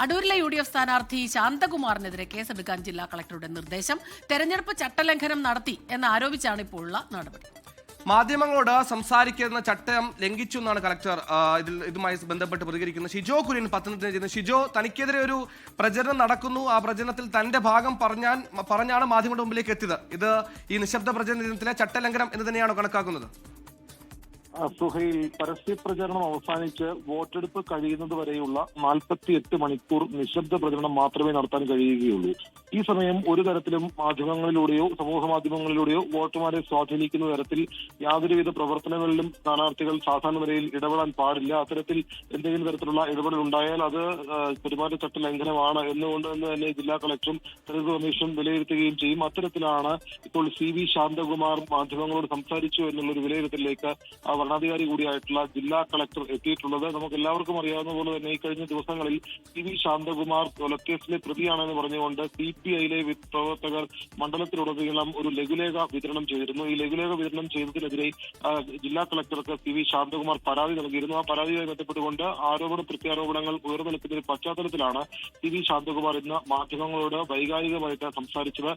അടൂരിലെ UDF സ്ഥാനാർത്ഥി ശാന്തകുമാറിനെതിരെ കേസെടുക്കാൻ ജില്ലാ കളക്ടറുടെ നിർദ്ദേശം. തെരഞ്ഞെടുപ്പ് ചട്ടലംഘനം നടത്തി എന്നാരോപിച്ചാണ് ഇപ്പോഴുള്ള നടപടി. മാധ്യമങ്ങളോട് സംസാരിക്കുന്ന ചട്ടം ലംഘിച്ചു എന്നാണ് കളക്ടർ ഇതുമായി ബന്ധപ്പെട്ട് പ്രതികരിക്കുന്നത്. ഷിജോ കുര്യൻ പത്തനംതിട്ട ചെയ്യുന്നത്. ഷിജോ, തനിക്കെതിരെ ഒരു പ്രചരണം നടക്കുന്നു, ആ പ്രചരണത്തിൽ തന്റെ ഭാഗം പറഞ്ഞാണ് മാധ്യമങ്ങളുടെ മുമ്പിലേക്ക് എത്തിയത്. ഇത് ഈ നിശബ്ദ പ്രചരണത്തിലെ ചട്ടലംഘനം എന്ന് തന്നെയാണോ കണക്കാക്കുന്നത്? സുഹൈൽ, പരസ്യ പ്രചരണം അവസാനിച്ച് വോട്ടെടുപ്പ് കഴിയുന്നത് വരെയുള്ള 48 മണിക്കൂർ നിശബ്ദ പ്രചരണം മാത്രമേ നടത്താൻ കഴിയുകയുള്ളൂ. ഈ സമയം ഒരു തരത്തിലും മാധ്യമങ്ങളിലൂടെയോ സമൂഹ മാധ്യമങ്ങളിലൂടെയോ വോട്ടർമാരെ സ്വാധീനിക്കുന്ന തരത്തിൽ യാതൊരുവിധ പ്രവർത്തനങ്ങളിലും സ്ഥാനാർത്ഥികൾ സാധാരണ നിലയിൽ ഇടപെടാൻ പാടില്ല. അത്തരത്തിൽ എന്തെങ്കിലും തരത്തിലുള്ള ഇടപെടൽ ഉണ്ടായാൽ അത് പെരുമാറ്റച്ചട്ട ലംഘനമാണ് എന്ന് തന്നെ ജില്ലാ കളക്ടറും തെരഞ്ഞെടുപ്പ് കമ്മീഷനും വിലയിരുത്തുകയും ചെയ്യും. അത്തരത്തിലാണ് ഇപ്പോൾ CV ശാന്തകുമാർ മാധ്യമങ്ങളോട് സംസാരിച്ചു എന്നുള്ളൊരു വിലയിരുത്തലിലേക്ക് ഭരണാധികാരി കൂടിയായിട്ടുള്ള ജില്ലാ കളക്ടർ എത്തിയിട്ടുള്ളത്. നമുക്ക് എല്ലാവർക്കും അറിയാവുന്ന പോലെ തന്നെ ഈ കഴിഞ്ഞ ദിവസങ്ങളിൽ CV ശാന്തകുമാർ കൊലക്കേസിലെ പ്രതിയാണെന്ന് പറഞ്ഞുകൊണ്ട് CPIയിലെ പ്രവർത്തകർ മണ്ഡലത്തിലുടനീളം ഒരു ലഘുലേഖ വിതരണം ചെയ്തിരുന്നു. ഈ ലഘുലേഖ വിതരണം ചെയ്തതിനെതിരെ ജില്ലാ കളക്ടർക്ക് CV ശാന്തകുമാർ പരാതി നൽകിയിരുന്നു. ആ പരാതിയുമായി ബന്ധപ്പെട്ടുകൊണ്ട് ആരോപണ പ്രത്യാരോപണങ്ങൾ ഉയർന്നു നിൽക്കുന്ന പശ്ചാത്തലത്തിലാണ് CV ശാന്തകുമാർ ഇന്ന് മാധ്യമങ്ങളോട് വൈകാരികമായിട്ട് സംസാരിച്ചത്.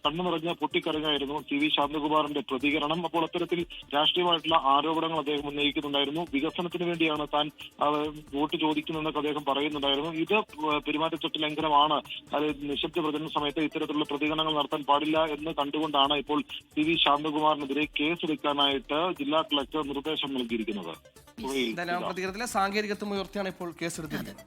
കണ്ണു നിറഞ്ഞ പൊട്ടിക്കരഞ്ഞായിരുന്നു CV ശാന്തകുമാറിന്റെ പ്രതികരണം. അപ്പോൾ അത്തരത്തിൽ രാഷ്ട്രീയമായിട്ടുള്ള ആരോപണങ്ങൾ അദ്ദേഹം ഉന്നയിക്കുന്നുണ്ടായിരുന്നു. വികസനത്തിന് വേണ്ടിയാണ് താൻ വോട്ട് ചോദിക്കുന്നതെന്നൊക്കെ അദ്ദേഹം പറയുന്നുണ്ടായിരുന്നു. ഇത് പെരുമാറ്റച്ചട്ട ലംഘനമാണ്. അത് നിശബ്ദ പ്രചരണ സമയത്ത് ഇത്തരത്തിലുള്ള പ്രതികരണങ്ങൾ നടത്താൻ പാടില്ല എന്ന് കണ്ടുകൊണ്ടാണ് ഇപ്പോൾ CV ശാന്തകുമാറിനെതിരെ കേസെടുക്കാനായിട്ട് ജില്ലാ കളക്ടർ നിർദ്ദേശം നൽകിയിരിക്കുന്നത്. പ്രതികരണത്തിലെ സാങ്കേതികത്വം ഉയർത്തിയാണ് ഇപ്പോൾ കേസെടുത്തിരിക്കുന്നത്.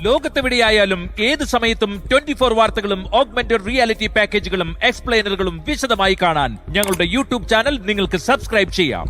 ലോകത്തെവിടെയായാലും ഏത് സമയത്തും 24 വാർത്തകളും ഓഗ്മെന്റഡ് റിയാലിറ്റി പാക്കേജുകളും എക്സ്പ്ലെയിനറുകളും വിശദമായി കാണാൻ ഞങ്ങളുടെ YouTube ചാനൽ നിങ്ങൾക്ക് സബ്സ്ക്രൈബ് ചെയ്യാം.